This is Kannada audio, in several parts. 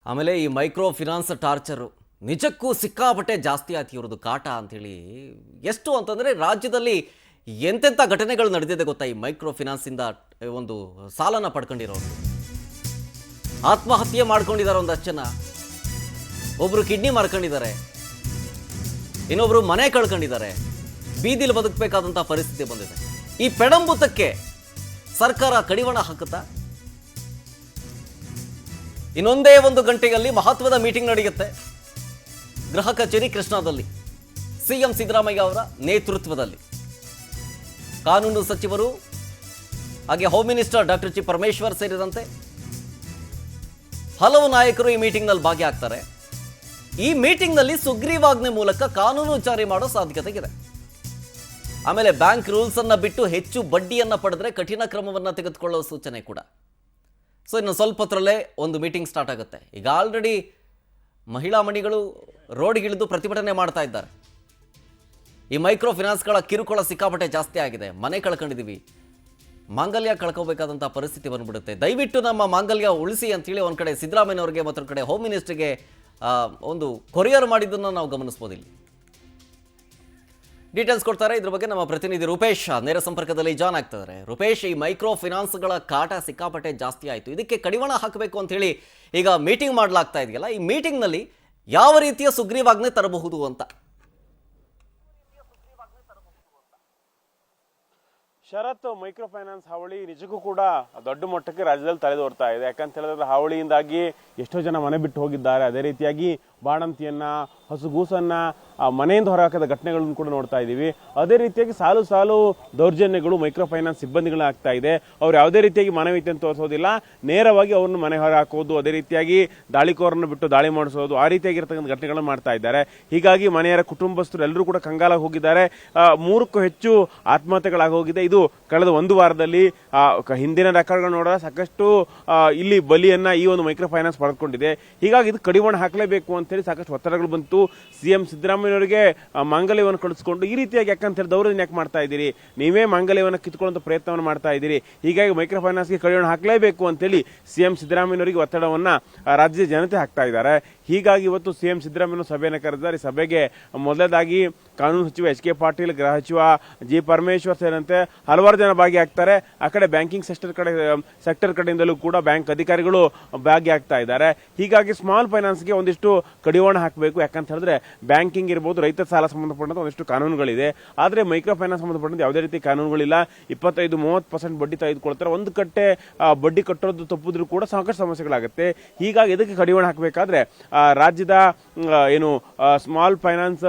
ಆಮೇಲೆ ಈ ಮೈಕ್ರೋ ಫಿನಾನ್ಸ್ ಟಾರ್ಚರು ನಿಜಕ್ಕೂ ಸಿಕ್ಕಾಪಟ್ಟೆ ಜಾಸ್ತಿ ಆಯ್ತು ಇವ್ರದ್ದು ಕಾಟ ಅಂಥೇಳಿ. ಎಷ್ಟು ಅಂತಂದರೆ ರಾಜ್ಯದಲ್ಲಿ ಎಂತೆಂಥ ಘಟನೆಗಳು ನಡೆದಿದೆ ಗೊತ್ತಾ? ಈ ಮೈಕ್ರೋ ಫಿನಾನ್ಸಿಂದ ಒಂದು ಸಾಲನ ಪಡ್ಕೊಂಡಿರೋರು ಆತ್ಮಹತ್ಯೆ ಮಾಡ್ಕೊಂಡಿದ್ದಾರೆ, ಒಂದಷ್ಟು ಜನ. ಒಬ್ಬರು ಕಿಡ್ನಿ ಮಾರ್ಕೊಂಡಿದ್ದಾರೆ, ಇನ್ನೊಬ್ಬರು ಮನೆ ಕಳ್ಕೊಂಡಿದ್ದಾರೆ, ಬೀದಿಲಿ ಬದುಕಬೇಕಾದಂಥ ಪರಿಸ್ಥಿತಿ ಬಂದಿದೆ. ಈ ಪೆಡಂಬುತಕ್ಕೆ ಸರ್ಕಾರ ಕಡಿವಾಣ ಹಾಕುತ್ತಾ? ಇನ್ನೊಂದೇ ಒಂದು ಗಂಟೆಯಲ್ಲಿ ಮಹತ್ವದ ಮೀಟಿಂಗ್ ನಡೆಯುತ್ತೆ ಗೃಹ ಕಚೇರಿ ಕೃಷ್ಣಾದಲ್ಲಿ. ಸಿಎಂ ಸಿದ್ದರಾಮಯ್ಯ ಅವರ ನೇತೃತ್ವದಲ್ಲಿ ಕಾನೂನು ಸಚಿವರು ಹಾಗೆ home minister doctor G Parameshwar ಸೇರಿದಂತೆ ಹಲವು ನಾಯಕರು ಈ ಮೀಟಿಂಗ್ನಲ್ಲಿ ಭಾಗಿಯಾಗ್ತಾರೆ. ಈ ಮೀಟಿಂಗ್ನಲ್ಲಿ ಸುಗ್ರೀವಾಜ್ಞೆ ಮೂಲಕ ಕಾನೂನು ಜಾರಿ ಮಾಡೋ ಸಾಧ್ಯತೆ ಇದೆ. ಆಮೇಲೆ ಬ್ಯಾಂಕ್ ರೂಲ್ಸ್ ಅನ್ನ ಬಿಟ್ಟು ಹೆಚ್ಚು ಬಡ್ಡಿಯನ್ನ ಪಡೆದ್ರೆ ಕಠಿಣ ಕ್ರಮವನ್ನ ತೆಗೆದುಕೊಳ್ಳುವ ಸೂಚನೆ ಕೂಡ. ಸೊ ಇನ್ನು ಸ್ವಲ್ಪ ಹೊತ್ತರಲ್ಲೇ ಒಂದು ಮೀಟಿಂಗ್ ಸ್ಟಾರ್ಟ್ ಆಗುತ್ತೆ. ಈಗ ಆಲ್ರೆಡಿ ಮಹಿಳಾ ಮಣಿಗಳು ರೋಡ್ಗಿಳಿದು ಪ್ರತಿಭಟನೆ ಮಾಡ್ತಾ ಇದ್ದಾರೆ. ಈ ಮೈಕ್ರೋ ಫಿನಾನ್ಸ್ಗಳ ಕಿರುಕುಳ ಸಿಕ್ಕಾಪಟ್ಟೆ ಜಾಸ್ತಿ ಆಗಿದೆ. ಮನೆ ಕಳ್ಕೊಂಡಿದ್ದೀವಿ, ಮಾಂಗಲ್ಯ ಕಳ್ಕೋಬೇಕಾದಂಥ ಪರಿಸ್ಥಿತಿ ಬಂದ್ಬಿಡುತ್ತೆ, ದಯವಿಟ್ಟು ನಮ್ಮ ಮಾಂಗಲ್ಯ ಉಳಿಸಿ ಅಂತೇಳಿ ಒಂದು ಕಡೆ ಸಿದ್ದರಾಮಯ್ಯನವರಿಗೆ ಮತ್ತೊಂದು ಕಡೆ ಹೋಮ್ ಮಿನಿಸ್ಟ್ರಿಗೆ ಒಂದು ಕೊರಿಯರ್ ಮಾಡಿದ್ದನ್ನು ನಾವು ಗಮನಿಸ್ಬೋದು. ಇಲ್ಲಿ ಡೀಟೇಲ್ಸ್ ಕೊಡ್ತಾರೆ. ಇದ್ರ ಬಗ್ಗೆ ನಮ್ಮ ಪ್ರತಿನಿಧಿ ರೂಪೇಶ್ ನೇರ ಸಂಪರ್ಕದಲ್ಲಿ ಜಾಯ್ನ್ ಆಗ್ತಿದ್ದಾರೆ. ರೂಪೇಶ್, ಈ ಮೈಕ್ರೋ ಫಿನಾನ್ಸ್ಗಳ ಕಾಟ ಸಿಕ್ಕಾಪಟ್ಟೆ ಜಾಸ್ತಿ ಆಯಿತು, ಇದಕ್ಕೆ ಕಡಿವಾಣ ಹಾಕಬೇಕು ಅಂತ ಹೇಳಿ ಈಗ ಮೀಟಿಂಗ್ ಮಾಡಲಾಗ್ತಾ ಇದೆಯಲ್ಲ, ಈ ಮೀಟಿಂಗ್ನಲ್ಲಿ ಯಾವ ರೀತಿಯ ಸುಗ್ರೀವಾಜ್ಞೆ ತರಬಹುದು ಅಂತ? ಶರತ್, ಮೈಕ್ರೋ ಫೈನಾನ್ಸ್ ಹಾವಳಿ ನಿಜಕ್ಕೂ ಕೂಡ ದೊಡ್ಡ ಮಟ್ಟಕ್ಕೆ ರಾಜ್ಯದಲ್ಲಿ ತಲೆದೋರ್ತಾ ಇದೆ. ಯಾಕಂತ ಹೇಳಿದ್ರೆ ಹಾವಳಿಯಿಂದಾಗಿ ಎಷ್ಟೋ ಜನ ಮನೆ ಬಿಟ್ಟು ಹೋಗಿದ್ದಾರೆ. ಅದೇ ರೀತಿಯಾಗಿ ಬಾಣಂತಿಯನ್ನ, ಹಸುಗೂಸನ್ನ ಮನೆಯಿಂದ ಹೊರಹಾಕದ ಘಟನೆಗಳನ್ನು ಕೂಡ ನೋಡ್ತಾ ಇದ್ದೀವಿ. ಅದೇ ರೀತಿಯಾಗಿ ಸಾಲು ಸಾಲು ದೌರ್ಜನ್ಯಗಳು ಮೈಕ್ರೋ ಫೈನಾನ್ಸ್ ಸಿಬ್ಬಂದಿಗಳು ಆಗ್ತಾ ಇದೆ. ಅವ್ರು ಯಾವುದೇ ರೀತಿಯಾಗಿ ಮಾನವೀಯತೆಯನ್ನು ತೋರಿಸೋದಿಲ್ಲ, ನೇರವಾಗಿ ಅವ್ರನ್ನ ಮನೆ ಹೊರ ಹಾಕೋದು, ಅದೇ ರೀತಿಯಾಗಿ ದಾಳಿಕೋರನ್ನು ಬಿಟ್ಟು ದಾಳಿ ಮಾಡಿಸೋದು, ಆ ರೀತಿಯಾಗಿರ್ತಕ್ಕಂಥ ಘಟನೆಗಳನ್ನು ಮಾಡ್ತಾ ಇದ್ದಾರೆ. ಹೀಗಾಗಿ ಮನೆಯವರ ಕುಟುಂಬಸ್ಥರು ಎಲ್ಲರೂ ಕೂಡ ಕಂಗಾಲಾಗಿ ಹೋಗಿದ್ದಾರೆ. 3ಕ್ಕೂ ಹೆಚ್ಚು ಆತ್ಮಹತ್ಯೆಗಳಾಗಿ ಹೋಗಿದೆ. ಇದು ಕಳೆದ ಒಂದು ವಾರದಲ್ಲಿ ಹಿಂದಿನ ರೆಕಾರ್ಡ್ಗಳು ನೋಡಿದ್ರೆ ಸಾಕಷ್ಟು ಇಲ್ಲಿ ಬಲಿಯನ್ನ ಈ ಒಂದು ಮೈಕ್ರೋ ಫೈನಾನ್ಸ್ ಪಡೆದುಕೊಂಡಿದೆ. ಹೀಗಾಗಿ ಇದು ಕಡಿವಾಣ ಹಾಕಲೇಬೇಕು ಅಂತೇಳಿ ಸಾಕಷ್ಟು ಒತ್ತಡಗಳು ಬಂತು. ಸಿಎಂ ಸಿದ್ದರಾಮಯ್ಯವರಿಗೆ ಮಾಂಗಲ್ಯವನ್ನು ಕಳಿಸ್ಕೊಂಡು ಈ ರೀತಿಯಾಗಿ ಯಾಕಂತ ಹೇಳಿ ದೌರ್ಜನ್ಯ ಯಾಕೆ ಮಾಡ್ತಾ ಇದ್ದೀರಿ, ನೀವೇ ಮಾಂಗಲ್ಯವನ್ನು ಕಿತ್ಕೊಳ್ಳುವಂತ ಪ್ರಯತ್ನವನ್ನು ಮಾಡ್ತಾ ಇದ್ದೀರಿ, ಹೀಗಾಗಿ ಮೈಕ್ರೋ ಫೈನಾನ್ಸ್ಗೆ ಕಡಿವಾಣ ಹಾಕಲೇಬೇಕು ಅಂತೇಳಿ ಸಿಎಂ ಸಿದ್ದರಾಮಯ್ಯವರಿಗೆ ಒತ್ತಡವನ್ನ ರಾಜ್ಯದ ಜನತೆ ಹಾಕ್ತಾ ಇದ್ದಾರೆ. ಹೀಗಾಗಿ ಇವತ್ತು ಸಿಎಂ ಸಿದ್ದರಾಮಯ್ಯ ಸಭೆಯನ್ನು ಕರೆದಿದ್ದಾರೆ. ಈ ಸಭೆಗೆ ಮೊದಲದಾಗಿ ಕಾನೂನು ಸಚಿವ ಎಚ್ ಕೆ ಪಾಟೀಲ್, ಗೃಹ ಸಚಿವ ಜಿ ಪರಮೇಶ್ವರ್ ಸೇರಿದಂತೆ ಹಲವಾರು ಜನ ಭಾಗಿಯಾಗ್ತಾರೆ. ಆ ಕಡೆ ಬ್ಯಾಂಕಿಂಗ್ ಸೆಕ್ಟರ್ ಕಡೆಯಿಂದಲೂ ಕೂಡ ಬ್ಯಾಂಕ್ ಅಧಿಕಾರಿಗಳು ಭಾಗಿಯಾಗ್ತಾ ಇದ್ದಾರೆ. ಹೀಗಾಗಿ ಸ್ಮಾಲ್ ಫೈನಾನ್ಸ್ಗೆ ಒಂದಿಷ್ಟು ಕಡಿವಾಣ ಹಾಕಬೇಕು. ಯಾಕಂತ ಹೇಳಿದ್ರೆ ಬ್ಯಾಂಕಿಂಗ್ ಇರ್ಬೋದು, ರೈತ ಸಾಲ ಸಂಬಂಧಪಟ್ಟಂತ ಒಂದಿಷ್ಟು ಕಾನೂನುಗಳಿದೆ. ಆದರೆ ಮೈಕ್ರೋ ಫೈನಾನ್ಸ್ ಸಂಬಂಧಪಟ್ಟಂತೆ ಯಾವುದೇ ರೀತಿ ಕಾನೂನುಗಳಿಲ್ಲ. 25-30% ಬಡ್ಡಿ ತೆಗೆದುಕೊಳ್ತಾರೆ. ಒಂದು ಕಟ್ಟೆ ಬಡ್ಡಿ ಕಟ್ಟೋದು ತಪ್ಪಿದ್ರು ಕೂಡ ಸಾಕಷ್ಟು ಸಮಸ್ಯೆಗಳಾಗುತ್ತೆ. ಹೀಗಾಗಿ ಇದಕ್ಕೆ ಕಡಿವಾಣ ಹಾಕಬೇಕಾದ್ರೆ ರಾಜ್ಯದ ಏನು ಸ್ಮಾಲ್ ಫೈನಾನ್ಸ್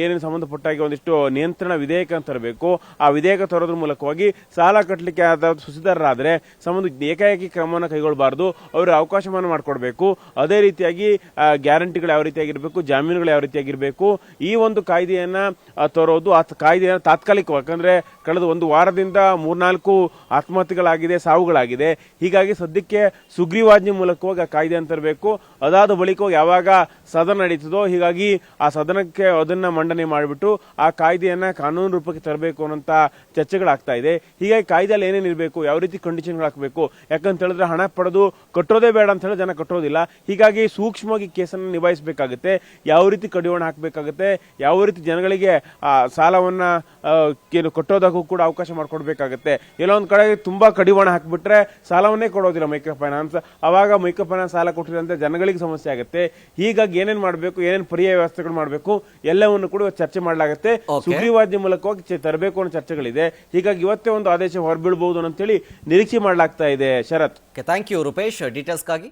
ಏನೇನು ಸಂಬಂಧಪಟ್ಟಾಗಿ ಒಂದಿಷ್ಟು ನಿಯಂತ್ರಣ ವಿಧೇಯಕ ತರಬೇಕು. ಆ ವಿಧೇಯಕ ತರೋದ್ರ ಮೂಲಕವಾಗಿ ಸಾಲ ಕಟ್ಟಲಿಕ್ಕೆ ಸುಸಿದಾರರಾದರೆ ಏಕಾಏಕಿ ಕ್ರಮವನ್ನು ಕೈಗೊಳ್ಳಬಾರದು, ಅವರು ಅವಕಾಶವನ್ನು ಮಾಡಿಕೊಡ್ಬೇಕು. ಅದೇ ರೀತಿಯಾಗಿ ಗ್ಯಾರಂಟಿಗಳು ಯಾವ ರೀತಿಯಾಗಿರಬೇಕು, ಜಾಮೀನುಗಳು ಯಾವ ರೀತಿಯಾಗಿರಬೇಕು, ಈ ಒಂದು ಕಾಯ್ದೆಯನ್ನ ತರೋದು. ಆ ಕಾಯ್ದೆಯನ್ನು ತಾತ್ಕಾಲಿಕ, ಯಾಕಂದ್ರೆ ಕಳೆದ ಒಂದು ವಾರದಿಂದ 3-4 ಆತ್ಮಹತ್ಯೆಗಳಾಗಿದೆ, ಸಾವುಗಳಾಗಿದೆ. ಹೀಗಾಗಿ ಸದ್ಯಕ್ಕೆ ಸುಗ್ರೀವಾಜ್ಞೆ ಮೂಲಕವಾಗಿ ಆ ಕಾಯ್ದೆಯನ್ನು ತರಬೇಕು. ಅದಾದ ಬಳಿಕ ಯಾವಾಗ ಸದನ ನಡೀತದೋ, ಹೀಗಾಗಿ ಆ ಸದನಕ್ಕೆ ಅದನ್ನ ಮಂಡನೆ ಮಾಡಿಬಿಟ್ಟು ಆ ಕಾಯ್ದೆಯನ್ನ ಕಾನೂನು ರೂಪಕ್ಕೆ ತರಬೇಕು ಅನ್ನೋಂತ ಚರ್ಚೆಗಳಾಗ್ತಾ ಇದೆ. ಹೀಗಾಗಿ ಕಾಯ್ದೆಯಲ್ಲಿ ಏನೇನಿರಬೇಕು, ಯಾವ ರೀತಿ ಕಂಡೀಷನ್ಗಳು ಹಾಕಬೇಕು, ಯಾಕಂತ ಹೇಳಿದ್ರೆ ಹಣ ಪಡೆದು ಕಟ್ಟೋದೇ ಬೇಡ ಅಂತ ಹೇಳಿ ಜನ ಕಟ್ಟೋದಿಲ್ಲ. ಹೀಗಾಗಿ ಸೂಕ್ಷ್ಮವಾಗಿ ಕೇಸನ್ನು ನಿಭಾಯಿಸಬೇಕಾಗುತ್ತೆ. ಯಾವ ರೀತಿ ಕಡಿವಾಣ ಹಾಕಬೇಕಾಗುತ್ತೆ, ಯಾವ ರೀತಿ ಜನಗಳಿಗೆ ಸಾಲವನ್ನ ಕಟ್ಟೋದಕ್ಕೂ ಕೂಡ ಅವಕಾಶ ಮಾಡಿಕೊಡ್ಬೇಕಾಗುತ್ತೆ. ಎಲ್ಲೋ ಒಂದ್ ಕಡೆ ತುಂಬಾ ಕಡಿವಾಣ ಹಾಕಿಬಿಟ್ರೆ ಸಾಲವನ್ನೇ ಕೊಡೋದಿಲ್ಲ ಮೈಕ್ರೋ ಫೈನಾನ್ಸ್. ಅವಾಗ ಮೈಕ್ರೋ ಫೈನಾನ್ಸ್ ಸಾಲ ಕೊಟ್ಟಿರಂತೆ ಜನಗಳಿಗೆ ಸಮಸ್ಯೆ ಆಗುತ್ತೆ. ಹೀಗಾಗಿ ಏನೇನ್ ಮಾಡಬೇಕು, ಏನೇನು ಪರ್ಯಾಯ ವ್ಯವಸ್ಥೆಗಳು ಮಾಡಬೇಕು ಎಲ್ಲವನ್ನು ಕೂಡ ಚರ್ಚೆ ಮಾಡಲಾಗುತ್ತೆ. ಸುಗ್ರೀವಾಜ್ಞೆ ಮೂಲಕವಾಗಿ ತರಬೇಕು ಅನ್ನೋ ಚರ್ಚೆಗಳಿದೆ. ಹೀಗಾಗಿ ಇವತ್ತೇ ಒಂದು ಆದೇಶ ಹೊರಬೀಳಬಹುದು ಅಂತೇಳಿ ನಿರೀಕ್ಷೆ ಮಾಡಲಾಗ್ತಾ ಇದೆ. ಶರತ್, ಥ್ಯಾಂಕ್ ಯು ರೂಪೇಶ್ ಡೀಟೇಲ್ಸ್ಗಾಗಿ.